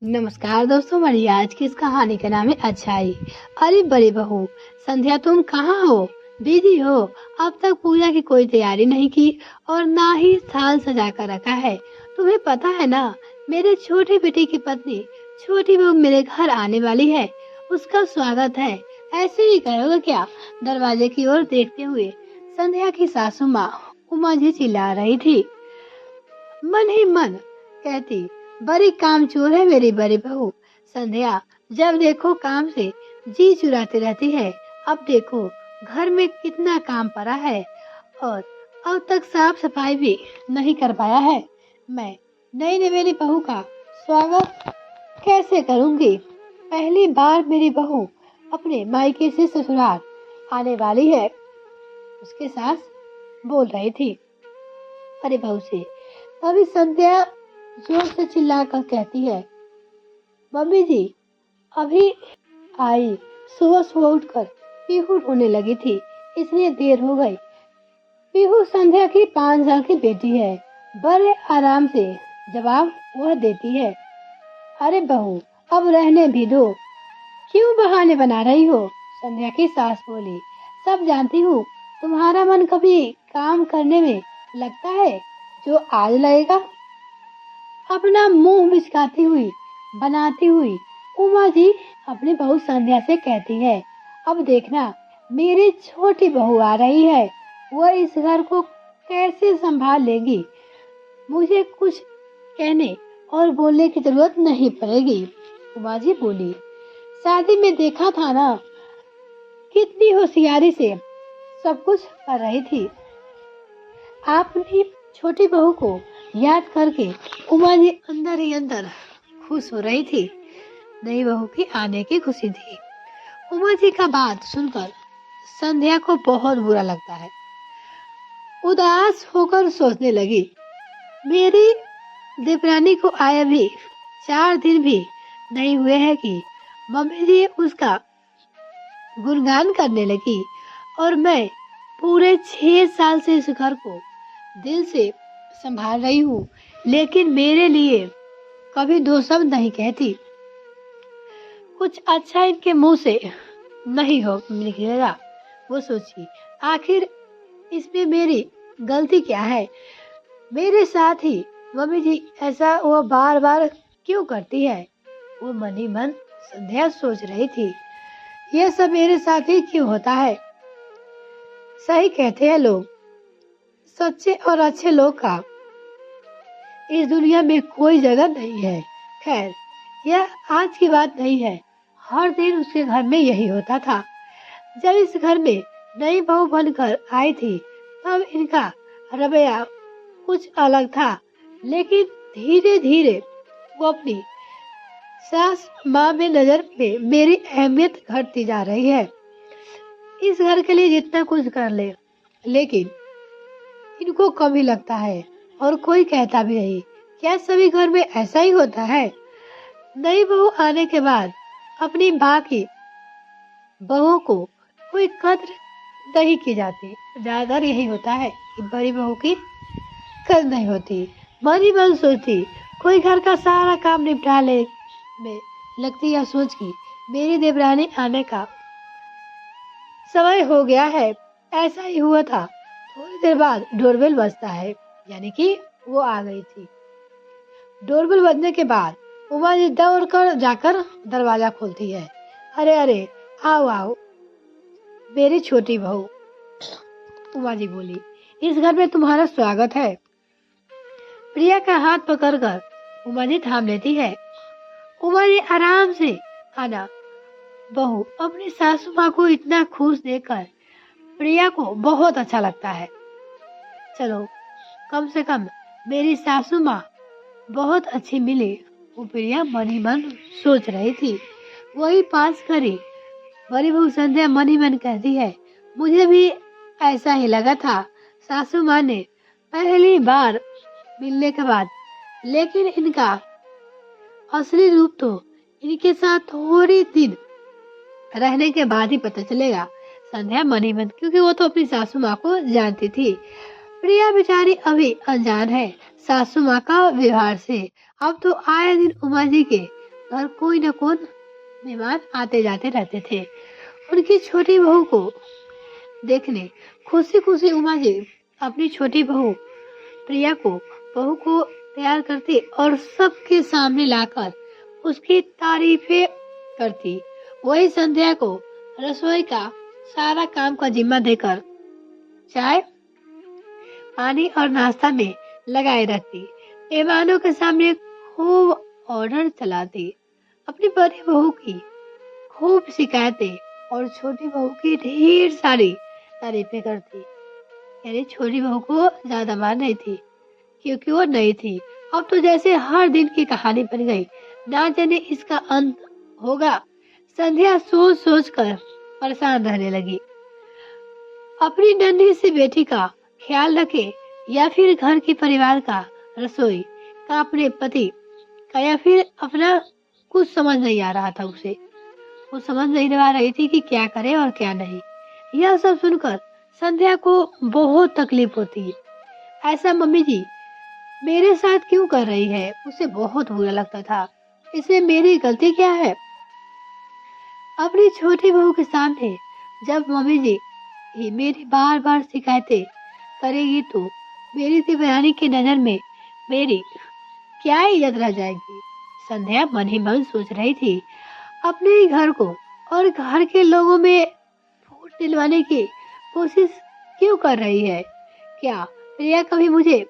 नमस्कार दोस्तों, हमारी आज की इस कहानी का नाम है अच्छाई। अरे बड़ी बहू, संध्या तुम कहाँ हो? बिजी हो? अब तक पूजा की कोई तैयारी नहीं की और ना ही थाल सजा कर रखा है। तुम्हें पता है ना, मेरे छोटे बेटे की पत्नी छोटी बहू मेरे घर आने वाली है। उसका स्वागत है, ऐसे ही करोगे क्या? दरवाजे की ओर देखते हुए संध्या की सासू माँ उमा जी चिल्ला रही थी। मन ही मन कहती, बड़ी कामचोर है मेरी बड़ी बहू। संध्या जब देखो काम से जी चुराती रहती है। अब देखो घर में कितना काम पड़ा है और अब तक साफ सफाई भी नहीं कर पाया है। मैं नई नवेली बहू का स्वागत कैसे करूंगी? पहली बार मेरी बहू अपने मायके से ससुराल आने वाली है। उसके सास बोल रही थी अरे बहू से। तभी संध्या जोर से चिल्लाकर कहती है, मम्मी जी अभी आई। सुबह सुबह उठकर पीहू रोने लगी थी, इसलिए देर हो गई। पीहू संध्या की 5 साल की बेटी है। बड़े आराम से जवाब वह देती है, अरे बहू अब रहने भी दो, क्यों बहाने बना रही हो? संध्या की सास बोली, सब जानती हूँ, तुम्हारा मन कभी काम करने में लगता है जो आज लगेगा। अपना मुंह बिचकाती हुई बनाती हुई उमा जी अपनी बहू संध्या से कहती है, अब देखना मेरी छोटी बहू आ रही है, वह इस घर को कैसे संभाल लेगी। मुझे कुछ कहने और बोलने की जरूरत नहीं पड़ेगी। उमा जी बोली, शादी में देखा था ना कितनी होशियारी से सब कुछ कर रही थी। आपने छोटी बहू को याद करके उमा जी अंदर ही अंदर खुश हो रही थी। नई बहू की आने की खुशी थी। उमा जी का बात सुनकर संध्या को बहुत बुरा लगता है। उदास होकर सोचने लगी, मेरी देवरानी को आए भी 4 दिन भी नहीं हुए हैं कि मम्मी जी उसका गुणगान करने लगी और मैं पूरे 6 साल से इस घर को दिल से संभाल रही हूँ, लेकिन मेरे लिए कभी 2 शब्द नहीं कहती। कुछ अच्छा इनके मुंह से नहीं हो निकलेगा। वो सोची, आखिर इसमें मेरी गलती क्या है? मेरे साथ ही मम्मी जी ऐसा वो बार बार क्यों करती है? वो मन ही मन संध्या सोच रही थी, यह सब मेरे साथ ही क्यों होता है? सही कहते हैं लोग, सच्चे और अच्छे लोग का इस दुनिया में कोई जगह नहीं है। खैर, यह आज की बात नहीं है, हर दिन उसके घर में यही होता था। जब इस घर में नई बहू बनकर आई थी तब इनका रवैया कुछ अलग था, लेकिन धीरे धीरे वो अपनी सास माँ में नजर में मेरी अहमियत घटती जा रही है। इस घर के लिए जितना कुछ कर ले, लेकिन इनको कम ही लगता है और कोई कहता भी नहीं। क्या सभी घर में ऐसा ही होता है? नई बहू आने के बाद अपनी माँ की बहू को कोई कद्र नहीं की जाती। ज्यादातर यही होता है कि बड़ी बहू की कद्र नहीं होती। मन ही मन सोचती, कोई घर का सारा काम निपटा ले में लगती या सोच की मेरी देवरानी आने का समय हो गया है। ऐसा ही हुआ था। थोड़ी देर बाद डोरबेल बजता है, यानी कि वो आ गई थी। डोरबेल बजने के बाद उमा जी दौड़ कर जाकर दरवाजा खोलती है। अरे अरे, आओ आओ मेरी छोटी बहू। उमा जी बोली, इस घर में तुम्हारा स्वागत है। प्रिया का हाथ पकड़कर उमा जी थाम लेती है। उमा जी आराम से आना। बहू अपनी सासू माँ को इतना खुश देखकर प्रिया को बहुत अच्छा लगता है। चलो, कम से कम मेरी सासू माँ बहुत अच्छी मिली, वो प्रिया मन ही मन सोच रही थी। वही पास खड़ी बड़ी बहू संध्या मन ही मन कहती है, मुझे भी ऐसा ही लगा था सासू माँ ने पहली बार मिलने के बाद, लेकिन इनका असली रूप तो इनके साथ थोड़ी दिन रहने के बाद ही पता चलेगा। संध्या मन ही मन, क्योंकि वो तो अपनी सासू माँ को जानती थी। प्रिया बेचारी अभी अनजान है सासू माँ का व्यवहार से। अब तो आए दिन उमा जी के घर कोई न कोई मेहमान आते जाते रहते थे। उनकी छोटी बहू को देखने खुशी खुशी उमा जी अपनी छोटी बहू प्रिया को बहू को तैयार करती और सबके सामने लाकर उसकी तारीफें करती। वही संध्या को रसोई का सारा काम का जिम्मा देकर चाय पानी और नाश्ता में लगाए रखती। मेहमानों के सामने खूब ऑर्डर चलाती। अपनी बड़ी बहू की खूब शिकायतें और छोटी बहू की ढेर सारी तारीफें करती। यानी छोटी बहू को ज्यादा मान नहीं थी क्योंकि वो नई थी। अब तो जैसे हर दिन की कहानी बन गई, ना जाने इसका अंत होगा। संध्या सोच सोच कर परेशान रहने लगी। अपनी नन्ही सी बेटी का ख्याल रखे या फिर घर के परिवार का, रसोई का, अपने पति का या फिर अपना, कुछ समझ नहीं आ रहा था उसे। वो समझ नहीं पा रही थी कि क्या करे और क्या नहीं। यह सब सुनकर संध्या को बहुत तकलीफ होती। ऐसा मम्मी जी मेरे साथ क्यों कर रही है, उसे बहुत बुरा लगता था। इसमें मेरी गलती क्या है? अपनी छोटी बहू के सामने जब मम्मी जी ही मेरी बार बार शिकायतें करेगी तो मेरी देवरानी की नजर में मेरी क्या इज्जत रह जाएगी। संध्या मन ही मन सोच रही थी। अपने ही घर को और घर के लोगों में फूट दिलवाने की कोशिश क्यों कर रही है? क्या प्रिया कभी मुझे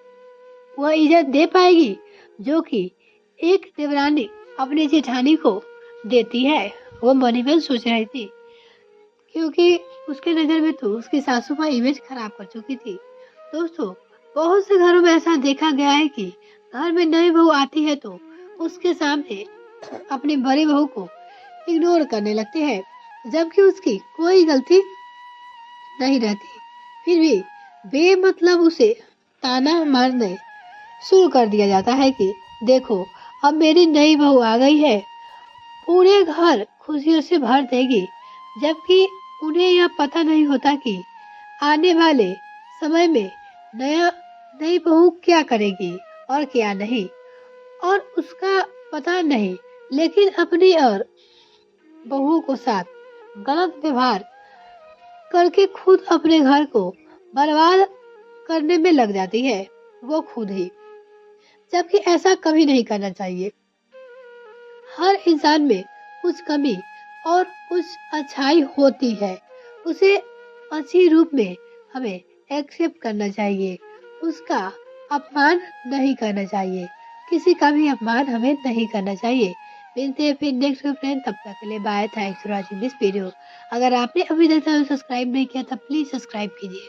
वह इज्जत दे पाएगी जो कि एक देवरानी अपनी जेठानी को देती है? वो मन ही मन सोच रही थी क्योंकि उसके नजर में तो उसकी सासू माँ इमेज खराब कर चुकी थी। दोस्तों, बहुत से घरों में ऐसा देखा गया है कि घर में नई बहू आती है तो उसके सामने अपनी बड़ी बहू को इग्नोर करने लगते हैं, जबकि उसकी कोई गलती नहीं रहती। फिर भी बेमतलब उसे ताना मारने शुरू कर दिया जाता है कि देखो अब मेरी नई बहू आ गई है, पूरे घर खुशियों से भर देगी। जबकि उन्हें यह पता नहीं होता कि आने वाले समय में नई बहू क्या करेगी और क्या नहीं, और उसका पता नहीं। लेकिन अपनी और बहू को साथ गलत व्यवहार करके खुद अपने घर को बर्बाद करने में लग जाती है, वो खुद ही। जबकि ऐसा कभी नहीं करना चाहिए। हर इंसान में कुछ कमी और कुछ अच्छाई होती है, उसे अच्छी रूप में हमें एक्सेप्ट करना चाहिए। उसका अपमान नहीं करना चाहिए, किसी का भी अपमान हमें नहीं करना चाहिए। मिलते हैं फिर नेक्स्ट फ्रेंड, तब तक के लिए bye. Thanks for watching this video. अगर आपने अभी तक चैनल सब्सक्राइब नहीं किया तब प्लीज सब्सक्राइब कीजिए।